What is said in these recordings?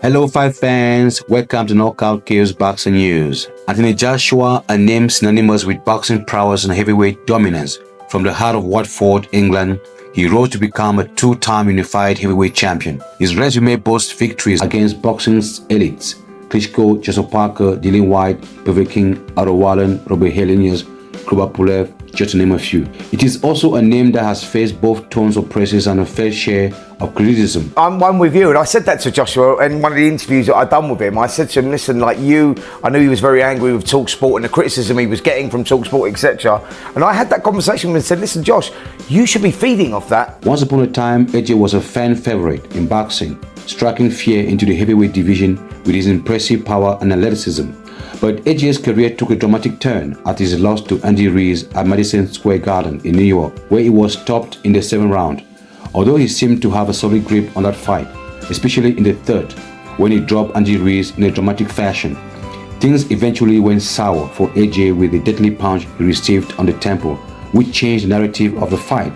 Hello, fight fans. Welcome to Knockout Chaos Boxing News. Anthony Joshua, a name synonymous with boxing prowess and heavyweight dominance. From the heart of Watford, England, he rose to become a two-time unified heavyweight champion. His resume boasts victories against boxing's elites: Klitschko, Joseph Parker, Dillian White, Povetkin, Otto Wallen, Robert Helenius, Kluba Pulev, just to name a few. It is also a name that has faced both tones of praises and a fair share of criticism. I'm one with you, and I said that to Joshua in one of the interviews that I'd done with him. I said to him, listen, I knew he was very angry with TalkSport and the criticism he was getting from TalkSport, etc. And I had that conversation with him and said, listen, Josh, you should be feeding off that. Once upon a time, AJ was a fan favorite in boxing, striking fear into the heavyweight division with his impressive power and athleticism. But AJ's career took a dramatic turn at his loss to Andy Ruiz at Madison Square Garden in New York, where he was stopped in the 7th round. Although he seemed to have a solid grip on that fight, especially in the 3rd, when he dropped Andy Ruiz in a dramatic fashion, things eventually went sour for AJ with the deadly punch he received on the temple, which changed the narrative of the fight,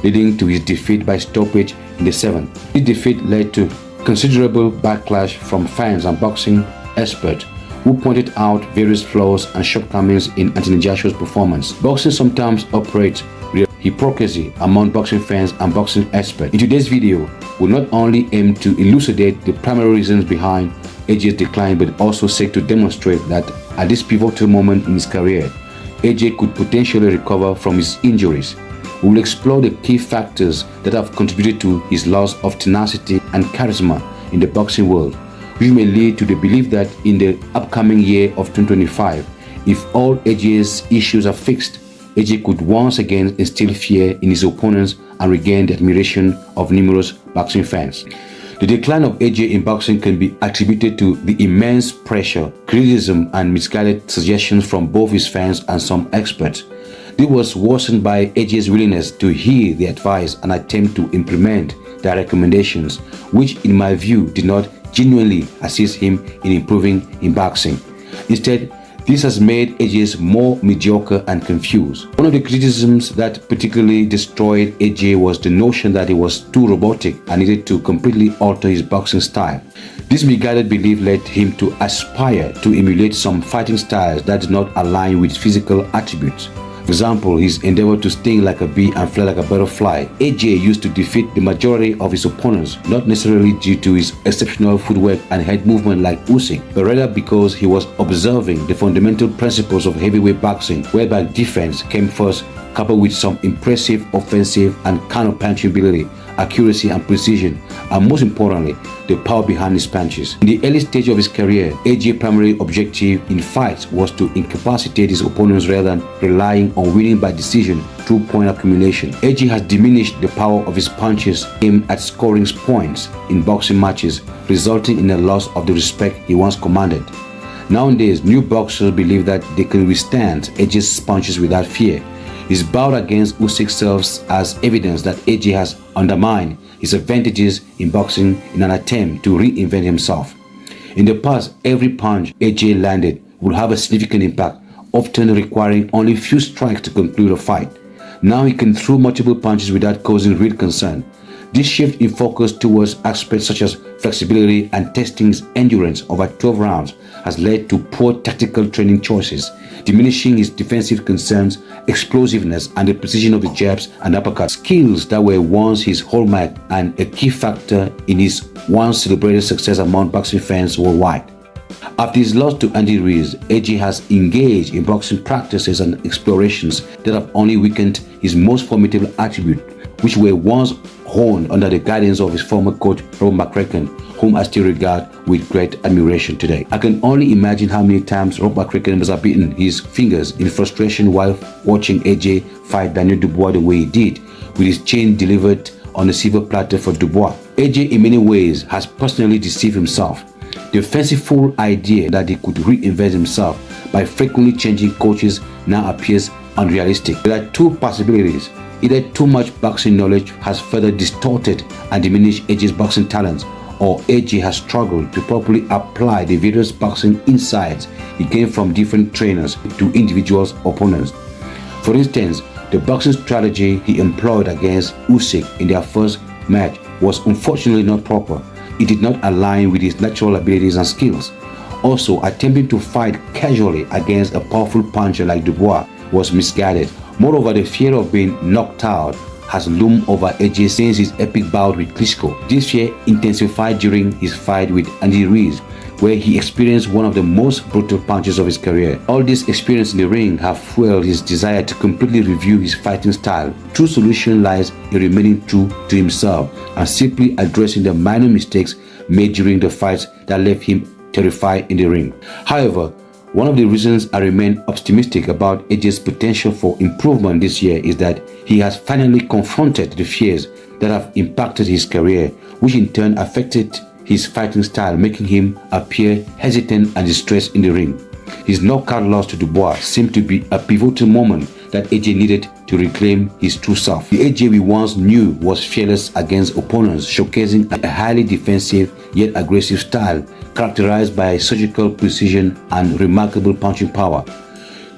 leading to his defeat by stoppage in the 7th. This defeat led to considerable backlash from fans and boxing experts, who pointed out various flaws and shortcomings in Anthony Joshua's performance. Boxing sometimes operates with hypocrisy among boxing fans and boxing experts. In today's video, we'll not only aim to elucidate the primary reasons behind AJ's decline, but also seek to demonstrate that at this pivotal moment in his career, AJ could potentially recover from his injuries. We will explore the key factors that have contributed to his loss of tenacity and charisma in the boxing world, which may lead to the belief that in the upcoming year of 2025, if all AJ's issues are fixed, AJ could once again instill fear in his opponents and regain the admiration of numerous boxing fans. The decline of AJ in boxing can be attributed to the immense pressure, criticism, and misguided suggestions from both his fans and some experts. This was worsened by AJ's willingness to hear the advice and attempt to implement their recommendations, which in my view did not genuinely assist him in improving in boxing. Instead, this has made AJ more mediocre and confused. One of the criticisms that particularly destroyed AJ was the notion that he was too robotic and needed to completely alter his boxing style. This misguided belief led him to aspire to emulate some fighting styles that did not align with physical attributes. For example, his endeavor to sting like a bee and fly like a butterfly. AJ used to defeat the majority of his opponents, not necessarily due to his exceptional footwork and head movement like Usyk, but rather because he was observing the fundamental principles of heavyweight boxing, whereby defense came first, coupled with some impressive offensive and counter-punching ability, accuracy and precision, and most importantly, the power behind his punches. In the early stage of his career, AJ's primary objective in fights was to incapacitate his opponents rather than relying on winning by decision through point accumulation. AJ has diminished the power of his punches aimed at scoring points in boxing matches, resulting in a loss of the respect he once commanded. Nowadays, new boxers believe that they can withstand AJ's punches without fear. His bout against Usyk serves as evidence that AJ has undermined his advantages in boxing in an attempt to reinvent himself. In the past, every punch AJ landed would have a significant impact, often requiring only few strikes to conclude a fight. Now he can throw multiple punches without causing real concern. This shift in focus towards aspects such as flexibility and testing his endurance over 12 rounds has led to poor tactical training choices, diminishing his defensive concerns, explosiveness, and the precision of the jabs and uppercuts, skills that were once his hallmark and a key factor in his once celebrated success among boxing fans worldwide. After his loss to Andy Ruiz, AJ has engaged in boxing practices and explorations that have only weakened his most formidable attribute, which were once honed under the guidance of his former coach Robert McCracken, whom I still regard with great admiration today. I can only imagine how many times Robert McCracken must have beaten his fingers in frustration while watching AJ fight Daniel Dubois the way he did, with his chin delivered on a silver platter for Dubois. AJ in many ways has personally deceived himself. The fanciful idea that he could reinvent himself by frequently changing coaches now appears unrealistic. There are two possibilities. Either too much boxing knowledge has further distorted and diminished AJ's boxing talents, or AJ has struggled to properly apply the various boxing insights he gained from different trainers to individual opponents. For instance, the boxing strategy he employed against Usyk in their first match was unfortunately not proper. it did not align with his natural abilities and skills. Also, attempting to fight casually against a powerful puncher like Dubois was misguided. Moreover, the fear of being knocked out has loomed over AJ since his epic bout with Klitschko. This fear intensified during his fight with Andy Ruiz, where he experienced one of the most brutal punches of his career. All this experience in the ring have fueled his desire to completely review his fighting style. True solution lies in remaining true to himself and simply addressing the minor mistakes made during the fights that left him terrified in the ring. However, one of the reasons I remain optimistic about AJ's potential for improvement this year is that he has finally confronted the fears that have impacted his career, which in turn affected his fighting style, making him appear hesitant and distressed in the ring. His knockout loss to Dubois seemed to be a pivotal moment that AJ needed to reclaim his true self. The AJ we once knew was fearless against opponents, showcasing a highly defensive yet aggressive style characterized by surgical precision and remarkable punching power.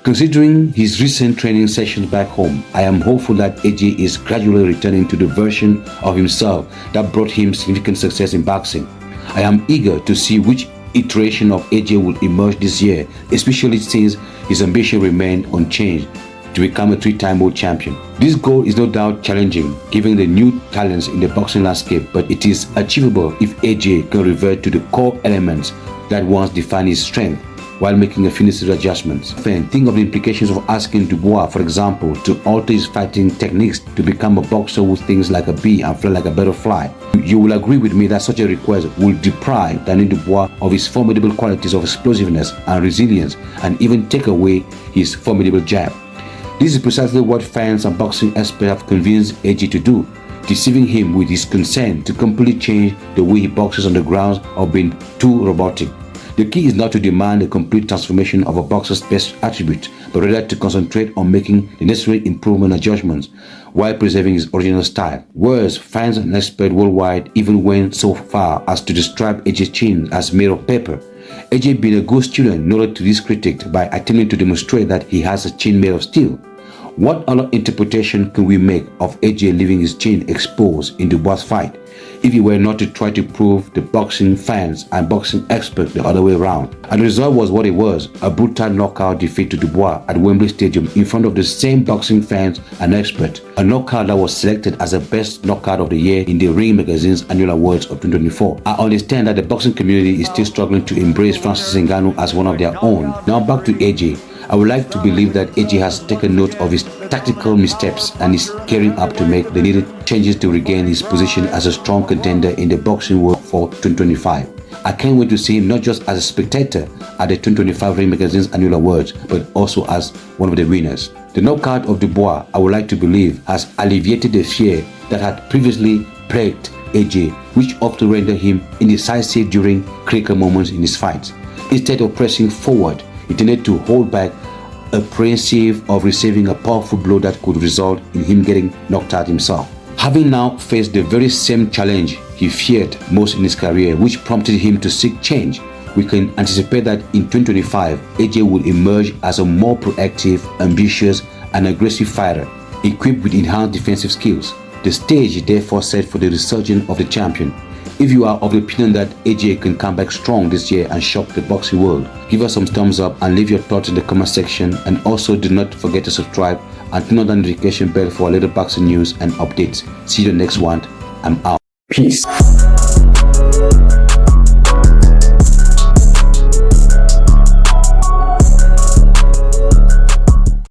Considering his recent training sessions back home, I am hopeful that AJ is gradually returning to the version of himself that brought him significant success in boxing. I am eager to see which iteration of AJ will emerge this year, especially since his ambition remains unchanged to become a three-time world champion. This goal is no doubt challenging given the new talents in the boxing landscape, but it is achievable if AJ can revert to the core elements that once defined his strength while making a few necessary adjustments. Think of the implications of asking Dubois, for example, to alter his fighting techniques to become a boxer who thinks like a bee and fly like a butterfly. You will agree with me that such a request will deprive Daniel Dubois of his formidable qualities of explosiveness and resilience, and even take away his formidable jab. This is precisely what fans and boxing experts have convinced AJ to do, deceiving him with his consent to completely change the way he boxes on the grounds of being too robotic. The key is not to demand a complete transformation of a boxer's best attribute, but rather to concentrate on making the necessary improvement and adjustments while preserving his original style. Worse, fans and experts worldwide even went so far as to describe AJ's chin as made of paper. AJ being a good student noted to this critic by attempting to demonstrate that he has a chin made of steel. What other interpretation can we make of AJ leaving his chin exposed in Dubois' fight, if he were not to try to prove the boxing fans and boxing experts the other way around? And the result was what it was, a brutal knockout defeat to Dubois at Wembley Stadium in front of the same boxing fans and experts, a knockout that was selected as the best knockout of the year in the Ring Magazine's annual awards of 2024. I understand that the boxing community is still struggling to embrace Francis Ngannou as one of their own. Now back to AJ. I would like to believe that AJ has taken note of his tactical missteps and is gearing up to make the needed changes to regain his position as a strong contender in the boxing world for 2025. I can't wait to see him not just as a spectator at the 2025 Ring Magazine's annual awards, but also as one of the winners. The knockout of Dubois, I would like to believe, has alleviated the fear that had previously plagued AJ, which often rendered him indecisive during critical moments in his fights. Instead of pressing forward, he tended to hold back, apprehensive of receiving a powerful blow that could result in him getting knocked out himself. Having now faced the very same challenge he feared most in his career, which prompted him to seek change, we can anticipate that in 2025, AJ will emerge as a more proactive, ambitious, and aggressive fighter, equipped with enhanced defensive skills. The stage is therefore set for the resurgence of the champion. If you are of the opinion that AJ can come back strong this year and shock the boxing world, give us some thumbs up and leave your thoughts in the comment section, and also do not forget to subscribe and turn on the notification bell for a little boxing news and updates. See you in the next one. I'm out. Peace.